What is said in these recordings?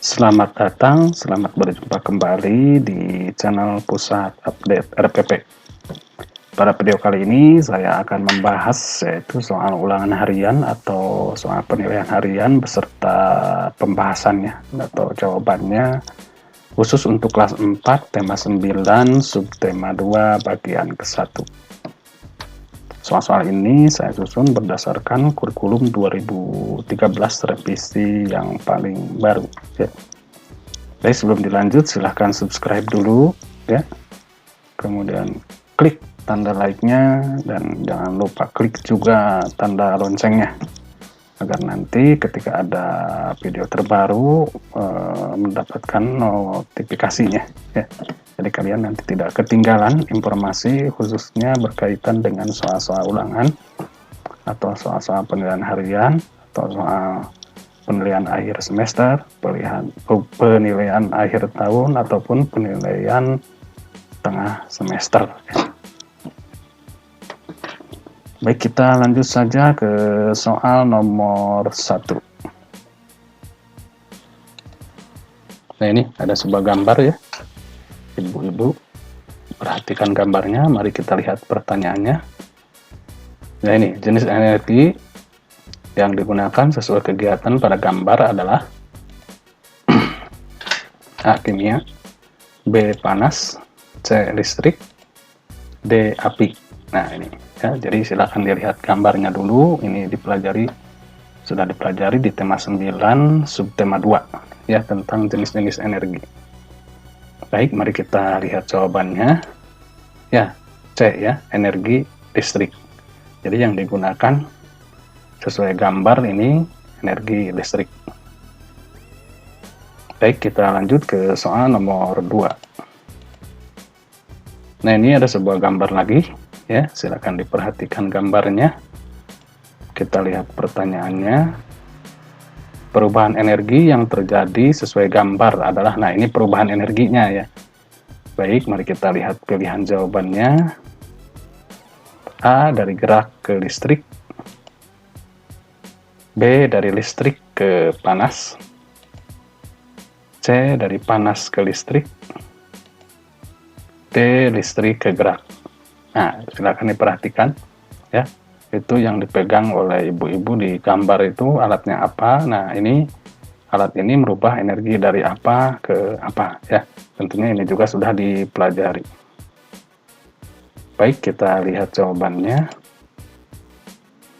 Selamat datang, selamat berjumpa kembali di channel Pusat Update RPP. Pada video kali ini saya akan membahas yaitu soal ulangan harian atau soal penilaian harian beserta pembahasannya atau jawabannya khusus untuk kelas 4 tema 9 subtema 2 bagian ke-1. Soal-soal ini saya susun berdasarkan kurikulum 2013 revisi yang paling baru ya. Baik, sebelum dilanjut silahkan subscribe dulu ya, kemudian klik tanda like-nya dan jangan lupa klik juga tanda loncengnya agar nanti ketika ada video terbaru mendapatkan notifikasinya ya. Jadi kalian nanti tidak ketinggalan informasi khususnya berkaitan dengan soal-soal ulangan atau soal-soal penilaian harian atau soal penilaian akhir semester, penilaian akhir tahun ataupun penilaian tengah semester. Baik, kita lanjut saja ke soal nomor 1. Nah, ini ada sebuah gambar ya. Ibu-ibu, perhatikan gambarnya, mari kita lihat pertanyaannya. Nah, ini jenis energi yang digunakan sesuai kegiatan pada gambar adalah A. Kimia, B. Panas, C. Listrik, D. Api. Nah, ini ya, jadi silakan dilihat gambarnya dulu. Ini sudah dipelajari di tema 9 subtema 2 ya, tentang jenis-jenis energi. Baik, mari kita lihat jawabannya. Ya, C ya, energi listrik. Jadi yang digunakan sesuai gambar ini energi listrik. Baik, kita lanjut ke soal nomor 2. Nah, ini ada sebuah gambar lagi ya, silakan diperhatikan gambarnya. Kita lihat pertanyaannya. Perubahan energi yang terjadi sesuai gambar adalah, nah ini perubahan energinya ya. Baik, mari kita lihat pilihan jawabannya. A. Dari gerak ke listrik, B. Dari listrik ke panas, C. Dari panas ke listrik, D. Listrik ke gerak. Nah, silakan diperhatikan ya. Itu yang dipegang oleh ibu-ibu di gambar itu alatnya apa. Nah, ini alat ini merubah energi dari apa ke apa ya. Tentunya ini juga sudah dipelajari. Baik, kita lihat jawabannya.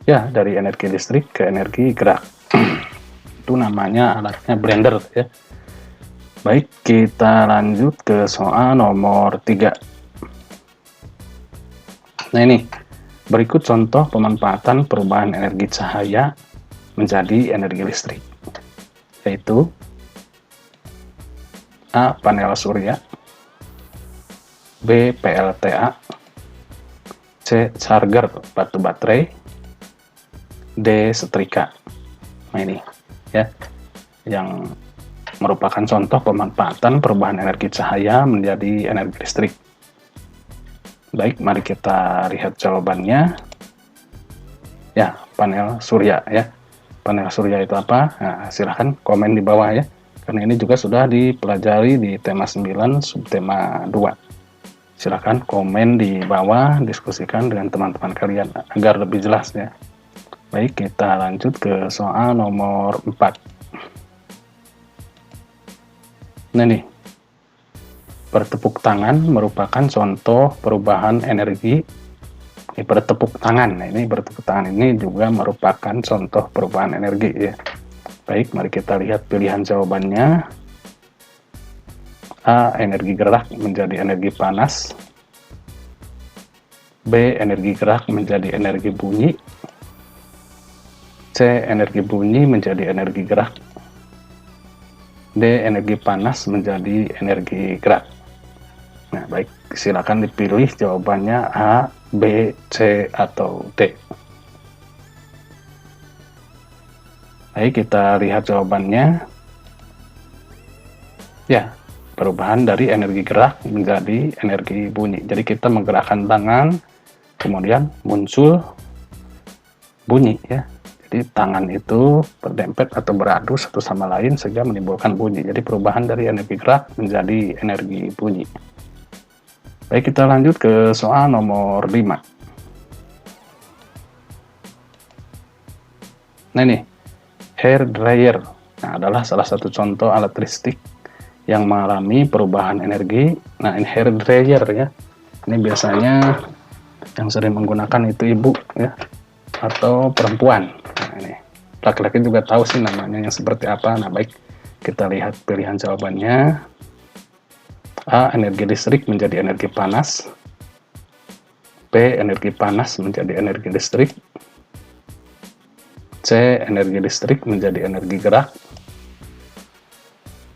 Ya, dari energi listrik ke energi gerak. Itu namanya alatnya blender ya. Baik, kita lanjut ke soal nomor 3. Nah, ini berikut contoh pemanfaatan perubahan energi cahaya menjadi energi listrik, yaitu A. Panel surya, B. PLTA, C. Charger batu baterai, D. Setrika. Nah, ini ya yang merupakan contoh pemanfaatan perubahan energi cahaya menjadi energi listrik. Baik, mari kita lihat jawabannya. Ya, panel surya ya. Panel surya itu apa? Nah, silahkan komen di bawah ya. Karena ini juga sudah dipelajari di tema 9 subtema 2. Silahkan komen di bawah, diskusikan dengan teman-teman kalian agar lebih jelas ya. Baik, kita lanjut ke soal nomor 4. Nah, nih. Bertepuk tangan merupakan contoh perubahan energi. Ini bertepuk tangan. Nah, ini bertepuk tangan ini juga merupakan contoh perubahan energi ya. Baik, mari kita lihat pilihan jawabannya. A. Energi gerak menjadi energi panas, B. Energi gerak menjadi energi bunyi, C. Energi bunyi menjadi energi gerak, D. Energi panas menjadi energi gerak. Nah, baik, silakan dipilih jawabannya A, B, C, atau D. Baik, kita lihat jawabannya. Ya, perubahan dari energi gerak menjadi energi bunyi. Jadi kita menggerakkan tangan, kemudian muncul bunyi ya. Jadi tangan itu berdempet atau beradu satu sama lain sehingga menimbulkan bunyi. Jadi perubahan dari energi gerak menjadi energi bunyi. Baik, kita lanjut ke soal nomor 5. Nah ini, hair dryer adalah salah satu contoh alat listrik yang mengalami perubahan energi. Nah ini hair dryer ya. Ini biasanya yang sering menggunakan itu ibu ya, atau perempuan. Nah ini, laki-laki juga tahu sih namanya yang seperti apa. Nah baik, kita lihat pilihan jawabannya. A. Energi listrik menjadi energi panas. B. Energi panas menjadi energi listrik. C. Energi listrik menjadi energi gerak.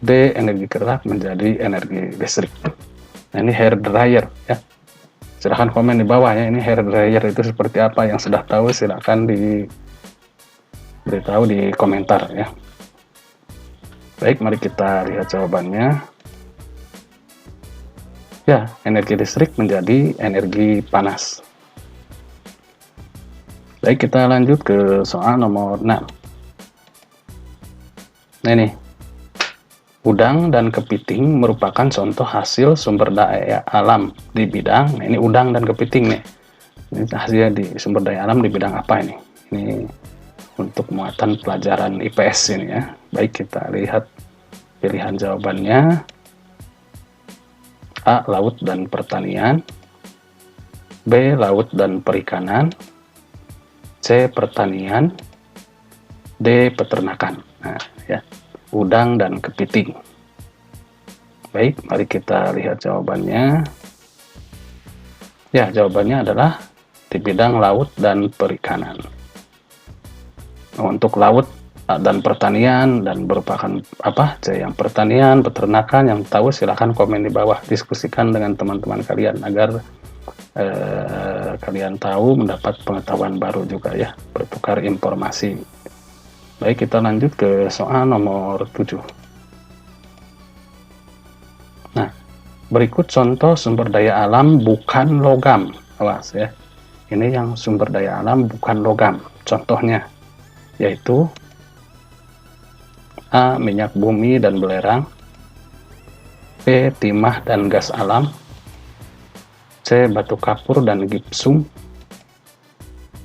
D. Energi gerak menjadi energi listrik. Nah ini hair dryer ya. Silahkan komen di bawah ya, ini hair dryer itu seperti apa. Yang sudah tahu silahkan diberitahu di komentar ya. Baik, mari kita lihat jawabannya. Ya, energi listrik menjadi energi panas. Baik, kita lanjut ke soal nomor 6. Nah ini, udang dan kepiting merupakan contoh hasil sumber daya alam di bidang, nah ini udang dan kepiting nih. Ini hasilnya di sumber daya alam di bidang apa ini? Ini untuk muatan pelajaran IPS ini ya. Baik, kita lihat pilihan jawabannya. A. Laut dan pertanian. B. Laut dan perikanan. C. Pertanian. D. Peternakan. Nah ya, udang dan kepiting. Baik, mari kita lihat jawabannya. Ya, jawabannya adalah di bidang laut dan perikanan. Untuk laut dan pertanian dan merupakan apa? C yang pertanian, peternakan, yang tahu silahkan komen di bawah, diskusikan dengan teman-teman kalian agar kalian tahu, mendapat pengetahuan baru juga ya, bertukar informasi. Baik, kita lanjut ke soal nomor 7. Nah, berikut contoh sumber daya alam bukan logam. Awas ya, ini yang sumber daya alam bukan logam. Contohnya yaitu A. Minyak bumi dan belerang. B. Timah dan gas alam. C. Batu kapur dan gipsum.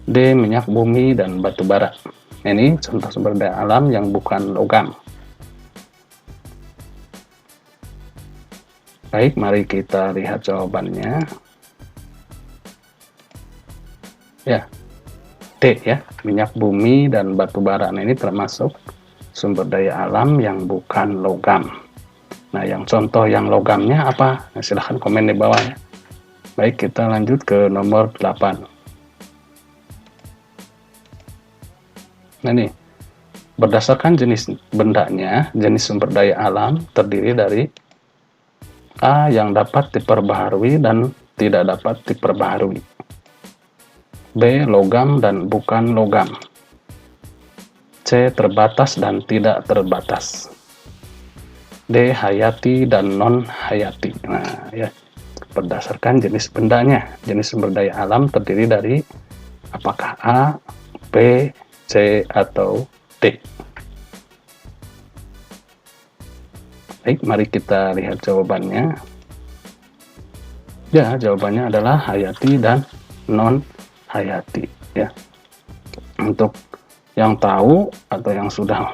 D. Minyak bumi dan batu bara. Ini contoh sumber daya alam yang bukan logam. Baik, mari kita lihat jawabannya. Ya, D ya, minyak bumi dan batu bara. Nah, ini termasuk sumber daya alam yang bukan logam. Nah, yang contoh yang logamnya apa? Nah, silahkan komen di bawah ya. Baik, kita lanjut ke nomor 8. Nah, ini berdasarkan jenis bendanya, jenis sumber daya alam terdiri dari A. Yang dapat diperbaharui dan tidak dapat diperbaharui. B. Logam dan bukan logam. C. Terbatas dan tidak terbatas. D. Hayati dan non-hayati. Nah, ya, berdasarkan jenis bendanya, jenis sumber daya alam terdiri dari apakah A, B, C, atau D. Baik, mari kita lihat jawabannya. Ya, jawabannya adalah hayati dan non-hayati. Ya, untuk yang tahu atau yang sudah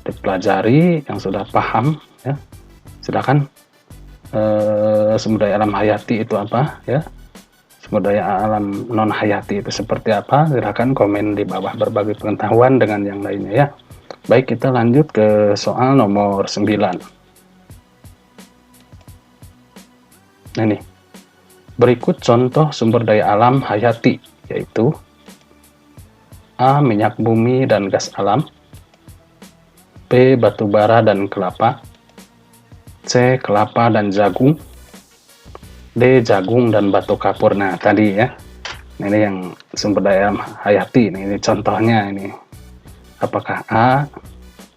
dipelajari, yang sudah paham, ya, silakan. Sumber daya alam hayati itu apa? Ya, sumber daya alam non hayati itu seperti apa? Silakan komen di bawah, berbagi pengetahuan dengan yang lainnya ya. Baik, kita lanjut ke soal nomor 9. Nah, ini berikut contoh sumber daya alam hayati, yaitu A. Minyak bumi dan gas alam. B. Batu bara dan kelapa. C. Kelapa dan jagung. D. Jagung dan batu kapur. Nah, tadi ya, ini yang sumber daya alam hayati. Ini contohnya ini. Apakah A,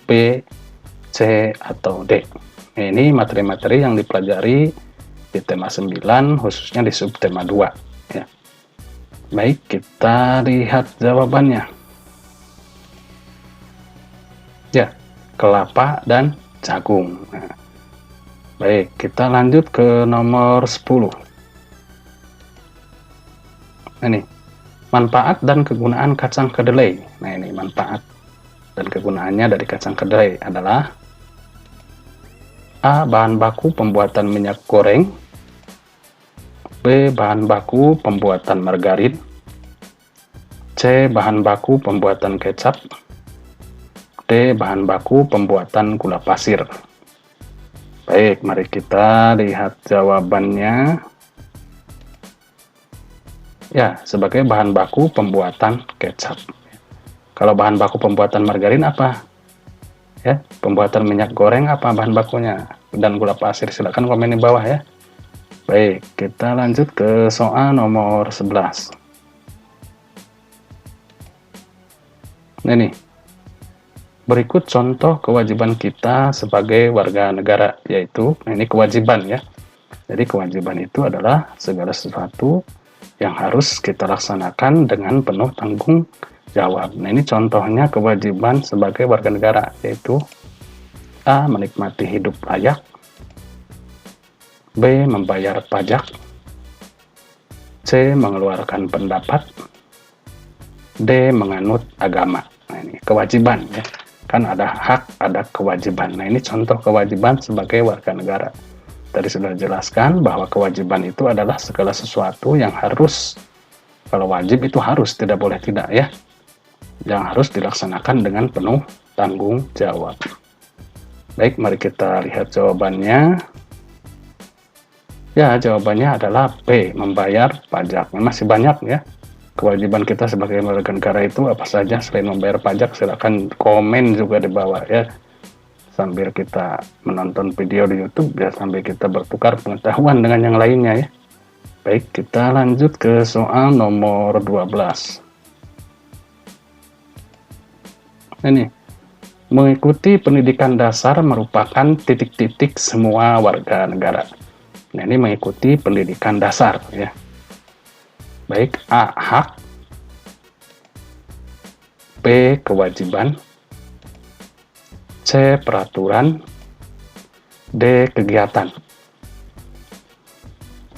B, C, atau D? Ini materi-materi yang dipelajari di tema 9, khususnya di subtema 2. Ya. Baik, kita lihat jawabannya. Ya, kelapa dan jagung. Nah, baik, kita lanjut ke nomor 10. Ini, manfaat dan kegunaan kacang kedelai. Nah, ini manfaat dan kegunaannya dari kacang kedelai adalah A. Bahan baku pembuatan minyak goreng. B. Bahan baku pembuatan margarin. C. Bahan baku pembuatan kecap. D. Bahan baku pembuatan gula pasir. Baik, mari kita lihat jawabannya. Ya, sebagai bahan baku pembuatan kecap. Kalau bahan baku pembuatan margarin apa? Ya, pembuatan minyak goreng apa bahan bakunya? Dan gula pasir, silakan komen di bawah ya. Baik, kita lanjut ke soal nomor 11. Nah, ini. Berikut contoh kewajiban kita sebagai warga negara, yaitu ini kewajiban ya. Jadi kewajiban itu adalah segala sesuatu yang harus kita laksanakan dengan penuh tanggung jawab. Nah, ini contohnya kewajiban sebagai warga negara, yaitu A. Menikmati hidup layak. B. Membayar pajak. C. Mengeluarkan pendapat. D. Menganut agama. Nah, ini kewajiban ya. Kan ada hak, ada kewajiban. Nah, ini contoh kewajiban sebagai warga negara. Tadi sudah jelaskan bahwa kewajiban itu adalah segala sesuatu yang harus, kalau wajib itu harus, tidak boleh tidak ya, yang harus dilaksanakan dengan penuh tanggung jawab. Baik, mari kita lihat jawabannya. Ya, jawabannya adalah B. Membayar pajak. Masih banyak ya kewajiban kita sebagai warga negara itu apa saja selain membayar pajak. Silakan komen juga di bawah ya, sambil kita menonton video di YouTube ya, sambil kita bertukar pengetahuan dengan yang lainnya ya. Baik, kita lanjut ke soal nomor 12. Ini, mengikuti pendidikan dasar merupakan titik-titik semua warga negara. Nah, ini mengikuti pendidikan dasar ya. Baik, A. Hak. B. Kewajiban. C. Peraturan. D. Kegiatan.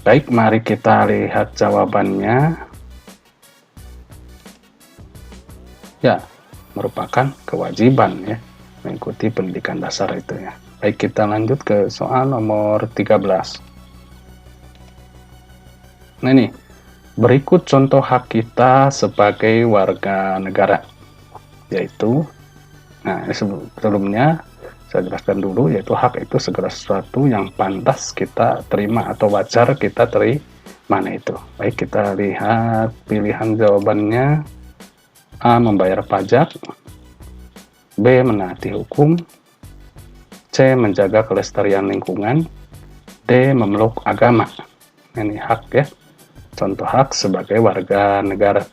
Baik, mari kita lihat jawabannya. Ya, merupakan kewajiban ya, mengikuti pendidikan dasar itu ya. Baik, kita lanjut ke soal nomor 13. Nah, ini, berikut contoh hak kita sebagai warga negara, yaitu, nah ini sebelumnya saya jelaskan dulu, yaitu hak itu segala sesuatu yang pantas kita terima atau wajar kita terima. Nah, itu. Baik, kita lihat pilihan jawabannya. A. Membayar pajak. B. Menaati hukum. C. Menjaga kelestarian lingkungan. D. Memeluk agama. Ini hak ya, contoh hak sebagai warga negara.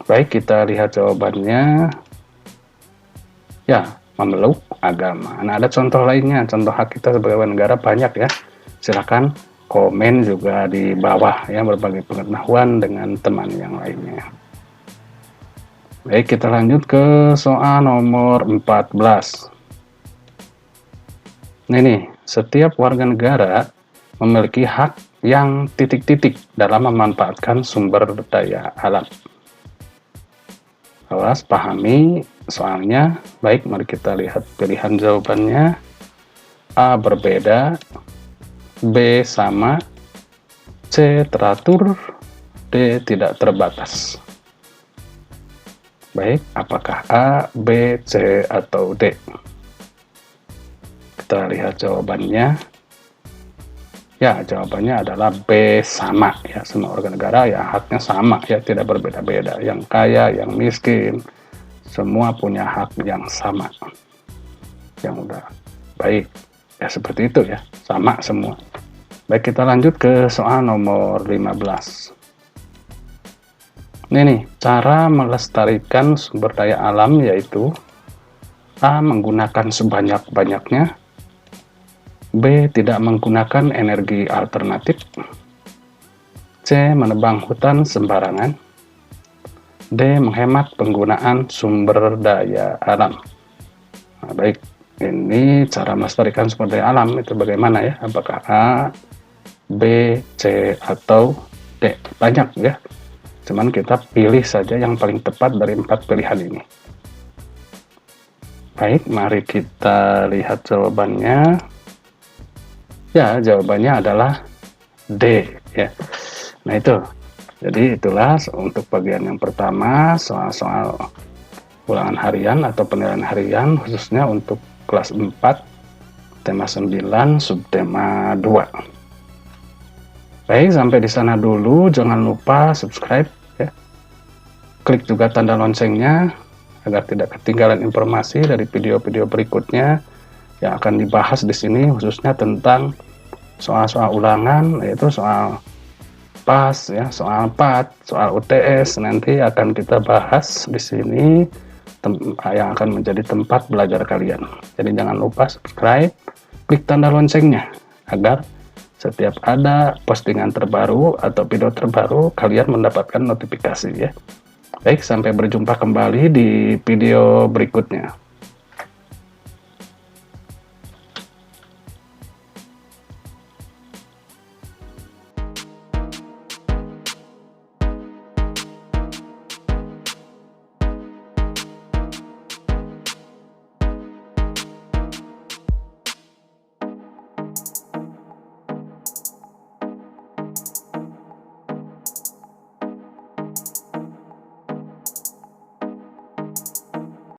Baik, kita lihat jawabannya. Ya, memeluk agama. Nah, ada contoh lainnya, contoh hak kita sebagai warga negara banyak ya. Silakan komen juga di bawah ya, berbagi pengetahuan dengan teman yang lainnya. Baik, kita lanjut ke soal nomor 14. Nah, ini, setiap warga negara memiliki hak yang titik-titik dalam memanfaatkan sumber daya alam. Awas, pahami soalnya. Baik, mari kita lihat pilihan jawabannya. A. Berbeda. B. Sama. C. Teratur. D. Tidak terbatas. Baik, apakah A, B, C, atau D? Kita lihat jawabannya. Ya, jawabannya adalah B, sama ya. Semua warga negara ya haknya sama ya, tidak berbeda-beda. Yang kaya, yang miskin, semua punya hak yang sama. Yang udah baik ya, seperti itu ya, sama semua. Baik, kita lanjut ke soal nomor 15. Ini cara melestarikan sumber daya alam, yaitu A. Menggunakan sebanyak-banyaknya. B. Tidak menggunakan energi alternatif. C. Menebang hutan sembarangan. D. Menghemat penggunaan sumber daya alam. Nah, baik, ini cara melestarikan sumber daya alam itu bagaimana ya? Apakah A, B, C, atau D? Banyak ya, cuman kita pilih saja yang paling tepat dari 4 pilihan ini. Baik, mari kita lihat jawabannya. Ya, jawabannya adalah D ya. Nah itu, jadi itulah untuk bagian yang pertama, soal-soal ulangan harian atau penilaian harian khususnya untuk kelas 4 tema 9 subtema 2. Baik, sampai di sana dulu. Jangan lupa subscribe ya. Klik juga tanda loncengnya agar tidak ketinggalan informasi dari video-video berikutnya yang akan dibahas di sini, khususnya tentang soal-soal ulangan, yaitu soal PAS ya, soal PAT, soal UTS nanti akan kita bahas di sini yang akan menjadi tempat belajar kalian. Jadi jangan lupa subscribe, klik tanda loncengnya agar setiap ada postingan terbaru atau video terbaru kalian mendapatkan notifikasi ya. Baik, sampai berjumpa kembali di video berikutnya.